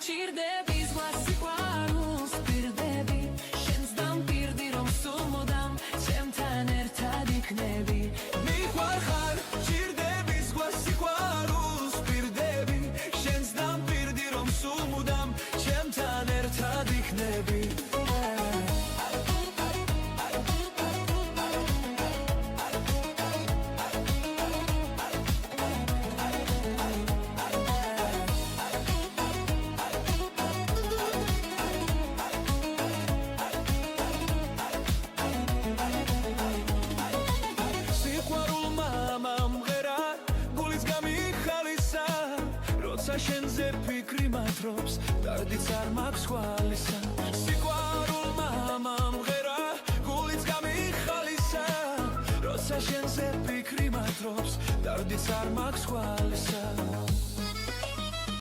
ჭირდები ზღვას სიყვარულს პირდები შენს დამპირდი რომ სულ მოდამ ჩემთან ერთად იქნები მიყვარხარ ჭირდები ზღვას სიყვარულს პირდები შენს დამპირდი რომ სულ მუდამ ჩემთან ერთად იქნები შენზე ფიქრი მათრობს დარდიც არ მაქვს ხვალისა სიყვარულმა მომღერა გულიც გამიხალისა როცა შენზე ფიქრი მათრობს დარდიც არ მაქვს ხვალისა